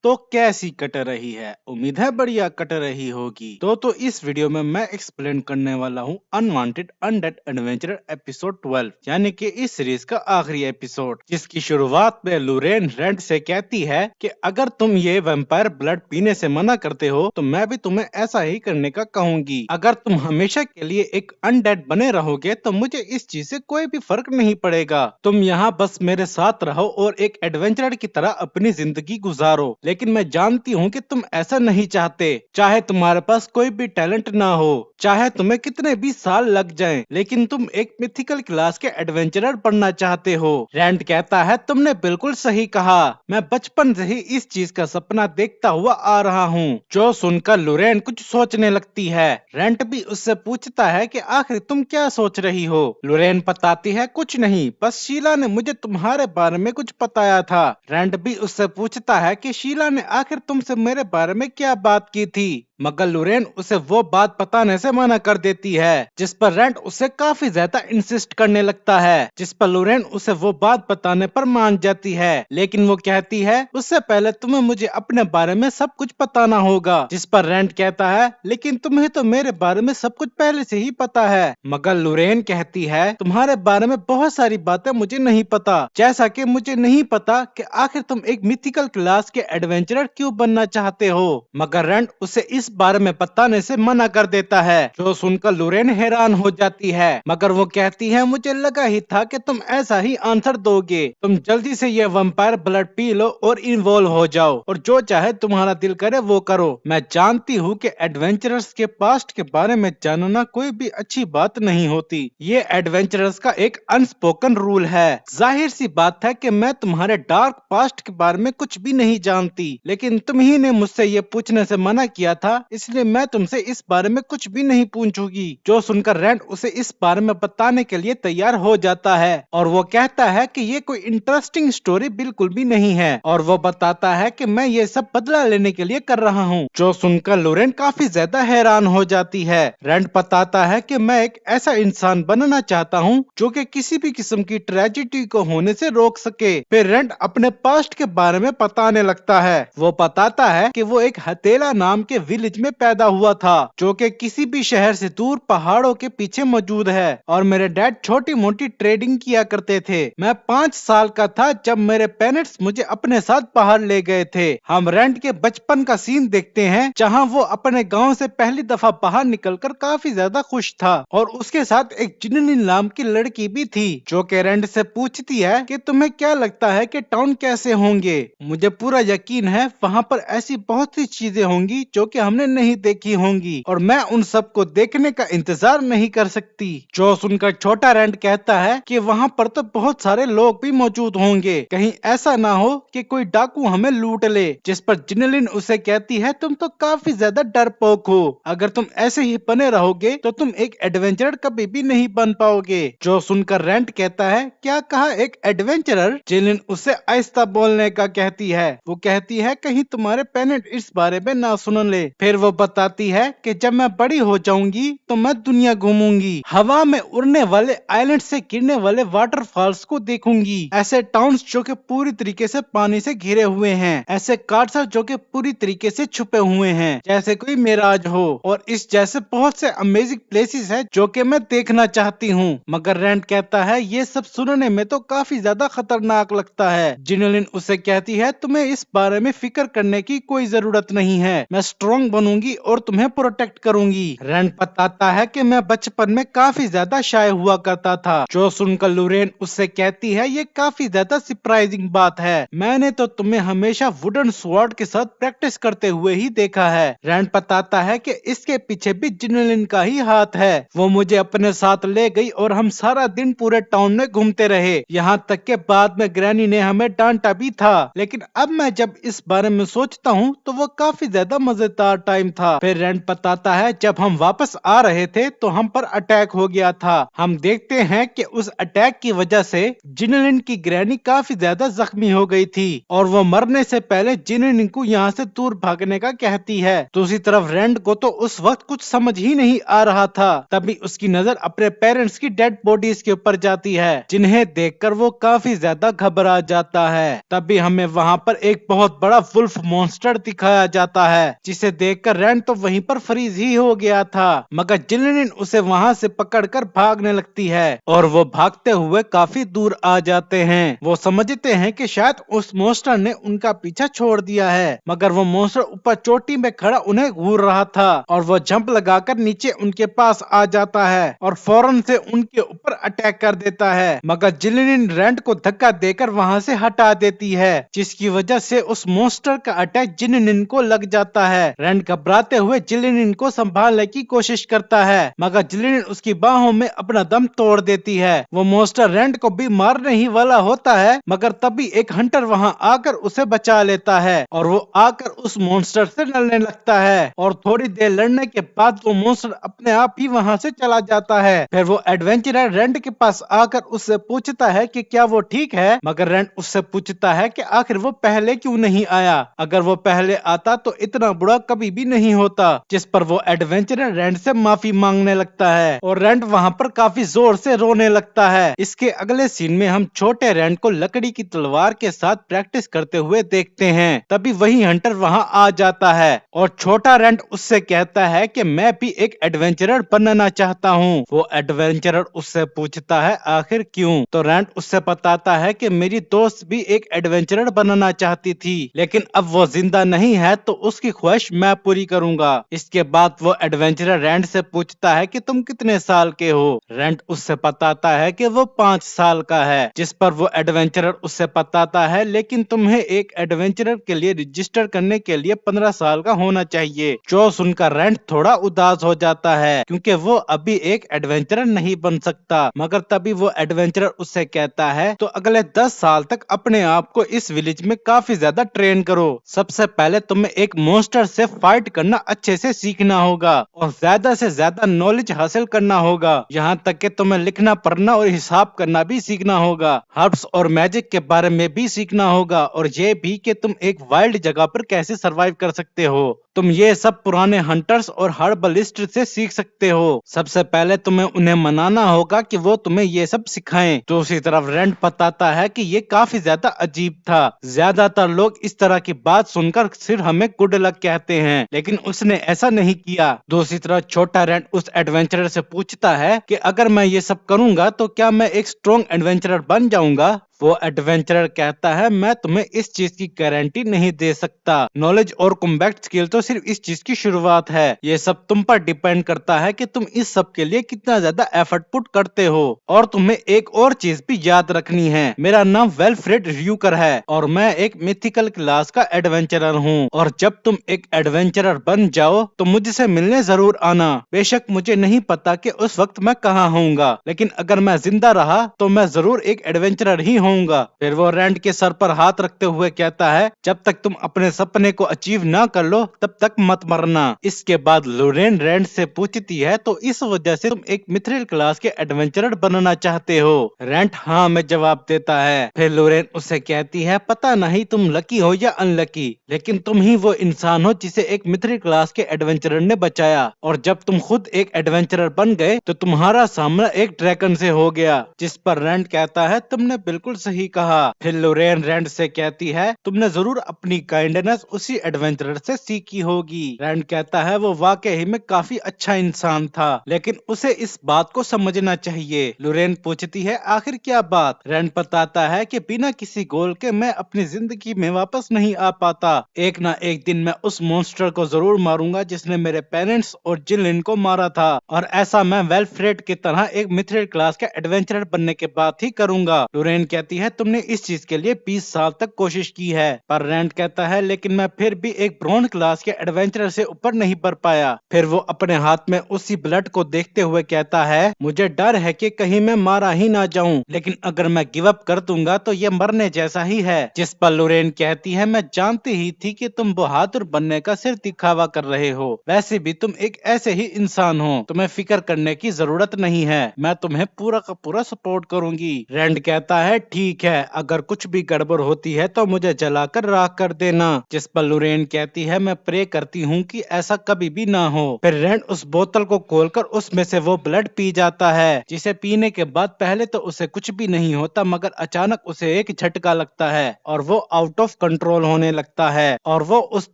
तो कैसी कट रही है? उम्मीद है बढ़िया कट रही होगी। तो इस वीडियो में मैं एक्सप्लेन करने वाला हूँ अनवांटेड अनडेड एडवेंचर एपिसोड 12 यानी कि इस सीरीज का आखिरी एपिसोड, जिसकी शुरुआत में लुरेन रेंट से कहती है कि अगर तुम ये वैम्पायर ब्लड पीने से मना करते हो तो मैं भी तुम्हें ऐसा ही करने का कहूंगी। अगर तुम हमेशा के लिए एक अनडेड बने रहोगे तो मुझे इस चीज से कोई भी फर्क नहीं पड़ेगा। तुम यहाँ बस मेरे साथ रहो और एक एडवेंचरर की तरह अपनी जिंदगी गुजारो। लेकिन मैं जानती हूँ कि तुम ऐसा नहीं चाहते। चाहे तुम्हारे पास कोई भी टैलेंट ना हो, चाहे तुम्हें कितने भी साल लग जाएं, लेकिन तुम एक मिथिकल क्लास के एडवेंचरर बनना चाहते हो। रैंड कहता है, तुमने बिल्कुल सही कहा। मैं बचपन से ही इस चीज का सपना देखता हुआ आ रहा हूँ। जो सुनकर लुरेन कुछ सोचने लगती है। रेंट भी उससे पूछता है कि आखिर तुम क्या सोच रही हो। लुरेन बताती है, कुछ नहीं, बस शीला ने मुझे तुम्हारे बारे में कुछ बताया था। रेंट भी उससे पूछता है कि शीला ने आखिर तुमसे मेरे बारे में क्या बात की थी, मगर लुरेन उसे वो बात बताने से मना कर देती है, जिस पर रेंट उसे काफी ज्यादा इंसिस्ट करने लगता है, जिस पर लुरेन उसे वो बात बताने पर मान जाती है। लेकिन वो कहती है, उससे पहले तुम्हें मुझे अपने बारे में सब कुछ बताना होगा, जिस पर रेंट कहता है, लेकिन तुम्हें तो मेरे बारे में सब कुछ पहले से ही पता है। मगर लुरेन कहती है, तुम्हारे बारे में बहुत सारी बातें मुझे नहीं पता, जैसा कि मुझे नहीं पता कि आखिर तुम एक मिथिकल क्लास के एडवेंचरर क्यों बनना चाहते हो। मगर रेंट उसे इस बारे में बताने से मना कर देता है, जो सुनकर लुरेन हैरान हो जाती है। मगर वो कहती है, मुझे लगा ही था कि तुम ऐसा ही आंसर दोगे। तुम जल्दी से ये वैम्पायर ब्लड पी लो और इन्वॉल्व हो जाओ और जो चाहे तुम्हारा दिल करे वो करो। मैं जानती हूँ कि एडवेंचरर्स के पास्ट के बारे में जानना कोई भी अच्छी बात नहीं होती। ये एडवेंचरर्स का एक अनस्पोकन रूल है। जाहिर सी बात है कि मैं तुम्हारे डार्क पास्ट के बारे में कुछ भी नहीं जानती, लेकिन तुम ही ने मुझसे ये पूछने से मना किया था, इसलिए मैं तुमसे इस बारे में कुछ भी नहीं पूछूंगी। जो सुनकर रेंट उसे इस बारे में बताने के लिए तैयार हो जाता है और वो कहता है कि ये कोई इंटरेस्टिंग स्टोरी बिल्कुल भी नहीं है, और वो बताता है कि मैं ये सब बदला लेने के लिए कर रहा हूँ। जो सुनकर लुरेन काफी ज्यादा हैरान हो जाती है। रेंट बताता है कि मैं एक ऐसा इंसान बनना चाहता हूँ जो कि किसी भी किस्म की ट्रेजेडी को होने से रोक सके। फिर रेंट अपने पास्ट के बारे में बताने लगता है। वो बताता है कि वो एक हथेला नाम के विलेज में पैदा हुआ था, जो कि किसी भी शहर से दूर पहाड़ों के पीछे मौजूद है, और मेरे डैड छोटी मोटी ट्रेडिंग किया करते थे। मैं 5 साल का था जब मेरे पेरेंट्स मुझे अपने साथ बाहर ले गए थे। हम रेंट के बचपन का सीन देखते हैं, जहां वो अपने गांव से पहली दफा बाहर निकलकर काफी ज्यादा खुश था, और उसके साथ एक जिननी नाम की लड़की भी थी, जो कि रेंट से पूछती है कि तुम्हें क्या लगता है कि टाउन कैसे होंगे। मुझे पूरा यकीन है वहाँ पर ऐसी बहुत सी चीजें होंगी जो कि हमने नहीं देखी होंगी, और मैं उन सब को देखने का इंतजार नहीं कर सकती। जो सुनकर छोटा रेंट कहता है कि वहाँ पर तो बहुत सारे लोग भी मौजूद होंगे, कहीं ऐसा ना हो कि कोई डाकू हमें लूट ले। जिस पर जिनलिन उसे कहती है, तुम तो काफी ज्यादा डरपोक हो, अगर तुम ऐसे ही बने रहोगे तो तुम एक एडवेंचरर कभी भी नहीं बन पाओगे। जो सुनकर रेंट कहता है, क्या कहा, एक एडवेंचरर? जिनलिन उसे आहिस्ता बोलने का कहती है। वो कहती है, कहीं तुम्हारे पेरेंट इस बारे में ना सुन ले। फिर वो बताती है कि जब मैं बड़ी हो जाऊंगी तो मैं दुनिया घूमूंगी, हवा में उड़ने वाले आइलैंड से गिरने वाले वाटरफॉल्स को देखूंगी, ऐसे टाउन्स जो कि पूरी तरीके से पानी से घिरे हुए हैं, ऐसे कार्ट्स जो कि पूरी तरीके से छुपे हुए हैं जैसे कोई मिराज हो, और इस जैसे बहुत से अमेजिंग प्लेसेस है जो कि मैं देखना चाहती हूँ। मगर रेंट कहता है, ये सब सुनने में तो काफी ज्यादा खतरनाक लगता है। जिनलिन उसे कहती है, तुम्हें इस बारे में फिक्र करने की कोई जरूरत नहीं है, मैं स्ट्रॉन्ग बनूंगी और तुम्हें प्रोटेक्ट करूंगी। रेंट बताता है कि मैं बचपन में काफी ज्यादा शाय हुआ करता था। जो सुनकर लुरेन उससे कहती है, ये काफी ज्यादा सरप्राइजिंग बात है, मैंने तो तुम्हें हमेशा वुडन स्वॉर्ड के साथ प्रैक्टिस करते हुए ही देखा है। रेंट बताता है कि इसके पीछे भी जिनलिन का ही हाथ है। वो मुझे अपने साथ ले गई और हम सारा दिन पूरे टाउन में घूमते रहे, यहाँ तक के बाद में ग्रैनी ने हमें डांटा भी था। लेकिन अब मैं जब इस बारे में सोचता हूँ तो वो काफी ज्यादा मजेदार टाइम था। फिर रैंड बताता है जब हम वापस आ रहे थे तो हम पर अटैक हो गया था। हम देखते हैं कि उस अटैक की वजह से जिनलिन की ग्रैनी काफी ज्यादा जख्मी हो गई थी और वो मरने से पहले जिनलिन को यहाँ से दूर भागने का कहती है। दूसरी तरफ रैंड को तो उस वक्त कुछ समझ ही नहीं आ रहा था। तभी उसकी नजर अपने पेरेंट्स की डेड बॉडीज के ऊपर जाती है, जिन्हें देखकर वो काफी ज्यादा घबरा जाता है। तभी हमें वहाँ पर एक बहुत बड़ा वुल्फ मॉन्स्टर दिखाया जाता है, जिसे देखकर रैंड तो वहीं पर फ्रीज ही हो गया था, मगर जिनलिन उसे वहाँ से पकड़कर भागने लगती है और वो भागते हुए काफी दूर आ जाते हैं। वो समझते हैं कि शायद उस मॉन्स्टर ने उनका पीछा छोड़ दिया है, मगर वो मॉन्स्टर ऊपर चोटी में खड़ा उन्हें घूर रहा था और वो जंप लगाकर नीचे उनके पास आ जाता है और फौरन से उनके ऊपर अटैक कर देता है, मगर जिनलिन रैंड को धक्का देकर वहाँ से हटा देती है, जिसकी वजह से उस मॉन्स्टर का अटैक जिनलिन को लग जाता है। रैंड घबराते हुए जिनलिन को संभालने की कोशिश करता है, मगर जिनलिन उसकी बाहों में अपना दम तोड़ देती है। वो मॉन्स्टर रैंड को भी मारने ही वाला होता है, मगर तभी एक हंटर वहाँ आकर उसे बचा लेता है और वो आकर उस मॉन्स्टर से लड़ने लगता है और थोड़ी देर लड़ने के बाद वो मॉन्स्टर अपने आप ही वहाँ से चला जाता है। फिर वो एडवेंचरर रैंड के पास आकर उससे पूछता है कि क्या वो ठीक है, मगर रैंड उससे पूछता है कि आखिर वो पहले क्यों नहीं आया, अगर वो पहले आता तो इतना बुरा कभी भी नहीं होता। जिस पर वो एडवेंचरर रैंड से माफी मांगने लगता है और रैंड वहाँ पर काफी जोर से रोने लगता है। इसके अगले सीन में हम छोटे रैंड को लकड़ी की तलवार के साथ प्रैक्टिस करते हुए देखते हैं। तभी वही हंटर वहाँ आ जाता है और छोटा रैंड उससे कहता है कि मैं भी एक एडवेंचरर बनना चाहता हूँ। वो एडवेंचरर उससे पूछता है आखिर क्यों, तो रैंड उससे बताता है कि मेरी दोस्त भी एक एडवेंचरर बनना चाहती थी, लेकिन अब वो जिंदा नहीं है तो उसकी ख्वाहिश मैं पूरी करूंगा। इसके बाद वो एडवेंचरर रैंड से पूछता है कि तुम कितने साल के हो। रैंड उससे बताता है कि वो 5 साल का है, जिस पर वो एडवेंचरर उससे बताता है लेकिन तुम्हें एक एडवेंचरर के लिए रजिस्टर करने के लिए 15 साल का होना चाहिए। जो सुनकर रैंड थोड़ा उदास हो जाता है क्योंकि वो अभी एक एडवेंचरर नहीं बन सकता, मगर तभी वो एडवेंचरर उससे कहता है तो अगले 10 साल तक अपने आप को इस विलेज में काफी ज्यादा ट्रेन करो। सबसे पहले तुम्हें एक मॉन्स्टर से फाइट करना अच्छे से सीखना होगा और ज्यादा से ज्यादा नॉलेज हासिल करना होगा, यहाँ तक कि तुम्हें लिखना पढ़ना और हिसाब करना भी सीखना होगा। हर्ब्स और मैजिक के बारे में भी सीखना होगा और ये भी कि तुम एक वाइल्ड जगह पर कैसे सरवाइव कर सकते हो। तुम ये सब पुराने हंटर्स और हर्बलिस्ट से सीख सकते हो। सबसे पहले तुम्हें उन्हें मनाना होगा कि वो तुम्हें ये सब सिखाएं। दूसरी तरफ रैंड बताता है कि ये काफी ज्यादा अजीब था। ज्यादातर लोग इस तरह की बात सुनकर सिर्फ हमें गुड लक कहते हैं, लेकिन उसने ऐसा नहीं किया। दूसरी तरफ छोटा रैंड उस एडवेंचरर से पूछता है कि अगर मैं ये सब करूंगा तो क्या मैं एक स्ट्रॉन्ग एडवेंचरर बन जाऊंगा। वो एडवेंचरर कहता है मैं तुम्हें इस चीज की गारंटी नहीं दे सकता। नॉलेज और कॉम्बैट स्किल तो सिर्फ इस चीज की शुरुआत है, ये सब तुम पर डिपेंड करता है कि तुम इस सब के लिए कितना ज्यादा एफर्ट पुट करते हो। और तुम्हें एक और चीज भी याद रखनी है, मेरा नाम वेल्फ्रेड र्यूकर है और मैं एक मिथिकल क्लास का एडवेंचरर हूँ और जब तुम एक एडवेंचरर बन जाओ तो मुझसे मिलने जरूर आना। बेशक मुझे नहीं पता कि उस वक्त मैं कहाँ होऊंगा, लेकिन अगर मैं जिंदा रहा तो मैं जरूर एक एडवेंचरर ही होऊंगा। फिर वो रैंड के सर पर हाथ रखते हुए कहता है जब तक तुम अपने सपने को अचीव ना कर लो तब तक मत मरना। इसके बाद लॉरेन रैंड से पूछती है तो इस वजह से तुम एक मिथ्रिल क्लास के एडवेंचरर बनना चाहते हो। रैंड हाँ में जवाब देता है। फिर लॉरेन उससे कहती है पता नहीं तुम लकी हो या अनलकी, लेकिन तुम ही वो इंसान हो जिसे एक मिथ्रिल क्लास के एडवेंचरर ने बचाया और जब तुम खुद एक एडवेंचरर बन गए तो तुम्हारा सामना एक ड्रैगन से हो गया। जिस पर रैंड कहता है तुमने बिल्कुल सही कहा। फिर लॉरेन रैंड से कहती है तुमने जरूर अपनी काइंडनेस उसी एडवेंचरर से सीखी होगी। रैंड कहता है वो वाकई में काफी अच्छा इंसान था, लेकिन उसे इस बात को समझना चाहिए। लॉरेन पूछती है आखिर क्या बात। रैंड बताता है कि बिना किसी गोल के मैं अपनी जिंदगी में वापस नहीं आ पाता। एक ना एक दिन मैं उस मॉन्स्टर को जरूर मारूंगा जिसने मेरे पेरेंट्स और जिनलिन को मारा था, और ऐसा मैं वेल्फ्रेड की तरह एक मिथ्रिल क्लास के एडवेंचरर बनने के बाद ही करूंगा। लॉरेन कहती है तुमने इस चीज के लिए 20 साल तक कोशिश की है, पर रैंड कहता है लेकिन मैं फिर भी एक ब्रॉन्ज क्लास के एडवेंचरर से ऊपर नहीं बढ़ पाया। फिर वो अपने हाथ में उसी ब्लड को देखते हुए कहता है मुझे डर है कि कहीं मैं मारा ही ना जाऊं, लेकिन अगर मैं गिव अप कर दूंगा तो ये मरने जैसा ही है। जिस पर लोरेन कहती है मैं जानती ही थी कि तुम बहादुर बनने का सिर्फ दिखावा कर रहे हो, वैसे भी तुम एक ऐसे ही इंसान हो, तुम्हें फिक्र करने की जरूरत नहीं है, मैं तुम्हें पूरा का पूरा सपोर्ट करूंगी। रैंड कहता है ठीक है, अगर कुछ भी गड़बड़ होती है तो मुझे जलाकर राख कर देना। जिस पर लोरेन कहती है मैं प्रे करती हूँ कि ऐसा कभी भी ना हो। फिर रैंड उस बोतल को खोलकर उसमें से वो ब्लड पी जाता है, जिसे पीने के बाद पहले तो उसे कुछ भी नहीं होता, मगर अचानक उसे एक झटका लगता है और वो आउट ऑफ कंट्रोल होने लगता है और वो उस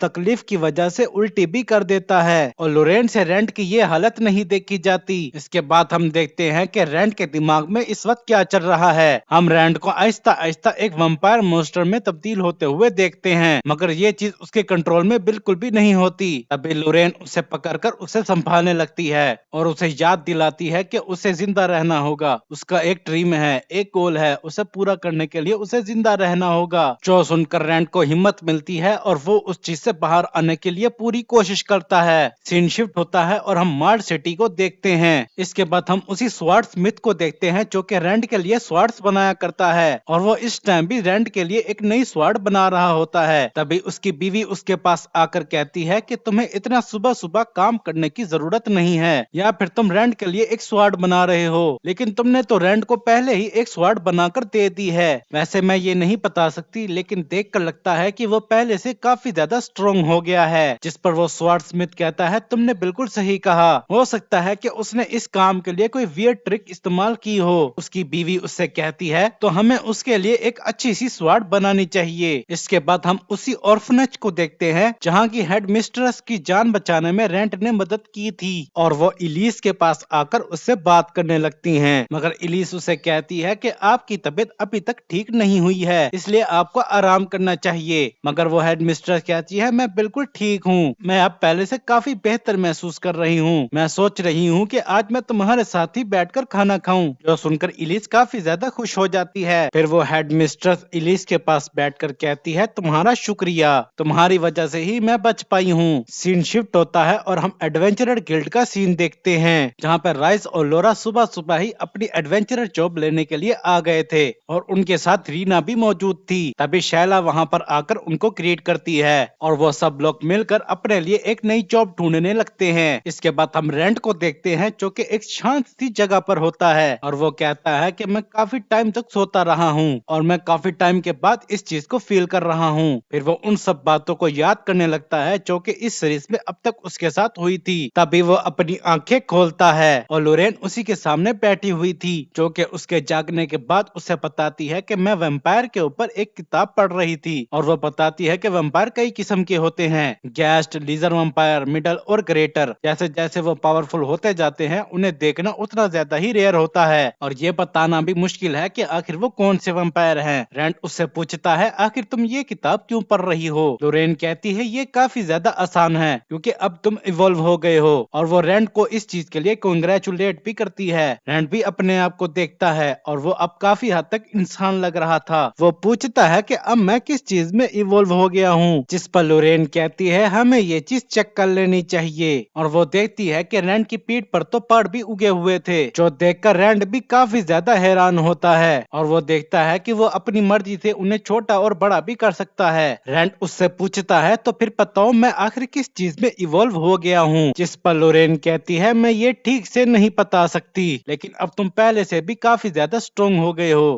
तकलीफ की वजह से उल्टी भी कर देता है। और लोरेन से रैंड की ये हालत नहीं देखी जाती। इसके बाद हम देखते हैं कि रैंड के दिमाग में इस वक्त क्या चल रहा है। हम रैंड को आहिस्ता आहिस्ता एक वैम्पायर मॉन्स्टर में तब्दील होते हुए देखते हैं, मगर ये चीज उसके कंट्रोल में बिल्कुल भी नहीं होती। तभी लोरेन उसे पकड़कर उसे संभालने लगती है और उसे याद दिलाती है कि उसे जिंदा रहना होगा। उसका एक ड्रीम है, एक गोल है, उसे पूरा करने के लिए उसे जिंदा रहना होगा। जो सुनकर रैंड को हिम्मत मिलती है और वो उस चीज से बाहर आने के लिए पूरी कोशिश करता है। सीन शिफ्ट होता है और हम मार्ड सिटी को देखते हैं। इसके बाद हम उसी स्वॉर्ड स्मिथ को देखते हैं जो कि रैंड के लिए स्वॉर्ड्स बनाया करता है और वो इस टाइम भी रैंड के लिए एक नई स्वॉर्ड बना रहा होता है। तभी उसकी बीवी उसके पास आकर कहती है कि तुम्हें इतना सुबह सुबह काम करने की जरूरत नहीं है, या फिर तुम रैंड के लिए एक स्वॉर्ड बना रहे हो, लेकिन तुमने तो रैंड को पहले ही एक स्वॉर्ड बनाकर दे दी है। वैसे मैं ये नहीं बता सकती, लेकिन देखकर लगता है कि वो पहले से काफी ज्यादा स्ट्रॉन्ग हो गया है। जिस पर वो स्वॉर्ड स्मिथ कहता है तुमने बिल्कुल सही कहा, हो सकता है कि उसने इस काम के लिए कोई वियर्ड ट्रिक इस्तेमाल की हो। उसकी बीवी उससे कहती है तो हमें उसके लिए एक अच्छी सी स्वॉर्ड बनानी चाहिए। इसके बाद हम उसी ऑर्फनेज को देखते हैं जहाँ की हेड मिस्ट्रेस की जान बचाने में रैंड ने मदद की थी और वो इलीस के पास आकर उससे बात करने लगती हैं, मगर इलीस उसे कहती है कि आपकी तबीयत अभी तक ठीक नहीं हुई है, इसलिए आपको आराम करना चाहिए। मगर वो हेड मिस्ट्रेस कहती है मैं बिल्कुल ठीक हूँ, मैं अब पहले से काफी बेहतर महसूस कर रही हूँ, मैं सोच रही हूँ कि आज मैं तुम्हारे साथ ही बैठकर खाना खाऊं। जो सुनकर इलीस काफी ज्यादा खुश हो जाती है। फिर वो हेड मिस्ट्रेस इलीस के पास बैठकर कहती है तुम्हारा शुक्रिया, तुम्हारी वजह से ही मैं बच पाई हूँ। सीन शिफ्ट होता है और हम एडवेंचरर गिल्ड का सीन देखते हैं, जहाँ पर राइस और लोरा सुबह सुबह ही अपनी एडवेंचरर जॉब लेने के लिए आ गए थे और उनके साथ रीना भी मौजूद थी। तभी शैला वहाँ पर आकर उनको ग्रीट करती है और वो सब लोग मिलकर अपने लिए एक नई जॉब ढूंढने लगते हैं। इसके बाद हम रैंड को देखते हैं जो कि एक शांत सी जगह पर होता है और वो कहता है कि मैं काफी टाइम तक सोता रहा हूँ और मैं काफी टाइम के बाद इस चीज को फील कर रहा हूँ। फिर वो उन सब बातों को याद करने लगता है जो कि इस सीरीज में अब तक उसके साथ हुई थी। तभी वो अपनी आंखें खोलता है और लोरेन उसी के सामने बैठी हुई थी, जो कि उसके जागने के बाद उसे बताती है कि मैं वैम्पायर के ऊपर एक किताब पढ़ रही थी और वो बताती है कि वैम्पायर कई किस्म के होते हैं, गैस्ट, लीजर वैम्पायर, मिडल और ग्रेटर। जैसे जैसे वो पावरफुल होते जाते हैं उन्हें देखना उतना ज्यादा ही रेयर होता है और ये बताना भी मुश्किल है कि आखिर वो कौन से वैम्पायर हैं। रैंड उससे पूछता है आखिर तुम ये किताब क्यों पढ़ रही हो। लोरेन कहती है ये काफी ज्यादा आसान है क्योंकि अब तुम इवॉल्व हो गए हो और वो रैंड को इस चीज के लिए कांग्रेचुलेट भी करती है। रैंड भी अपने आप को देखता है और वो अब काफी हद तक इंसान लग रहा था। वो पूछता है कि अब मैं किस चीज में इवॉल्व हो गया हूँ, जिस पर लोरेन कहती है हमें ये चीज चेक कर लेनी चाहिए और वो देखती है कि रैंड की पीठ पर तो पहाड़ भी उगे हुए थे, जो देखकर रैंड भी काफी ज्यादा हैरान होता है और वो देखता है कि वो अपनी मर्जी से उन्हें छोटा और बड़ा भी कर सकता है। रैंड उससे पूछता है तो फिर बताओ मैं आखिर किस चीज में इवॉल्व हो गया हूँ, जिस पर लोरेन कहती है मैं ये ठीक से नहीं बता सकती, लेकिन अब तुम पहले से भी काफी ज्यादा स्ट्रॉन्ग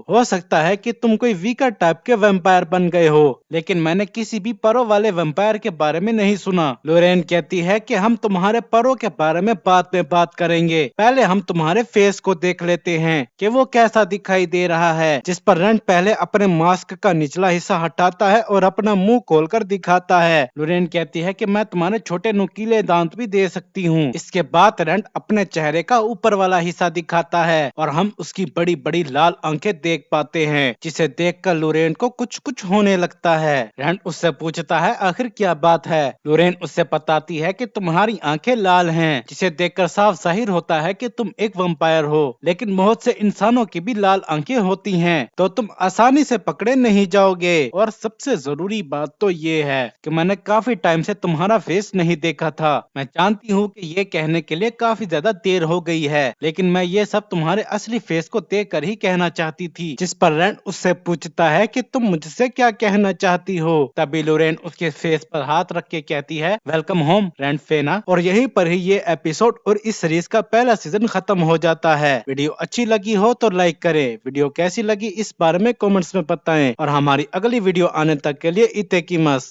हो सकता है कि तुम कोई वीकर टाइप के वैम्पायर बन गए हो, लेकिन मैंने किसी भी परों वाले वैम्पायर के बारे में नहीं सुना। लोरेन कहती है कि हम तुम्हारे परों के बारे में बाद में बात करेंगे, पहले हम तुम्हारे फेस को देख लेते हैं कि वो कैसा दिखाई दे रहा है। जिस पर रैंड पहले अपने मास्क का निचला हिस्सा हटाता है और अपना मुंह खोलकर दिखाता है। लोरेन कहती है कि मैं तुम्हारे छोटे नुकीले दांत भी दे सकती हूँ। इसके बाद रैंड अपने चेहरे का ऊपर वाला हिस्सा दिखाता है और हम उसकी बड़ी बड़ी लाल आंखें देख पाते हैं, जिसे देखकर लोरेन को कुछ कुछ होने लगता है। रैंड उससे पूछता है आखिर क्या बात है। लोरेन उससे बताती है कि तुम्हारी आंखें लाल हैं, जिसे देखकर साफ जाहिर होता है कि तुम एक वैम्पायर हो, लेकिन बहुत से इंसानों की भी लाल आंखें होती है तो तुम आसानी से पकड़े नहीं जाओगे। और सबसे जरूरी बात तो ये है कि मैंने काफी टाइम से तुम्हारा फेस नहीं देखा था। मैं जानती हूँ कि ये कहने के लिए काफी ज्यादा देर हो गई है, लेकिन मैं ये सब तुम्हारे असली फेस को देख कर ही कहना चाहती थी। जिस पर रैन उससे पूछता है कि तुम मुझसे क्या कहना चाहती हो। तभी लोरेन उसके फेस पर हाथ रख के कहती है वेलकम होम रैन फेना। और यहीं पर ही ये एपिसोड और इस सीरीज का पहला सीजन खत्म हो जाता है। वीडियो अच्छी लगी हो तो लाइक करें, वीडियो कैसी लगी इस बारे में कमेंट्स में बताएं और हमारी अगली वीडियो आने तक के लिए इत्तेकिमस।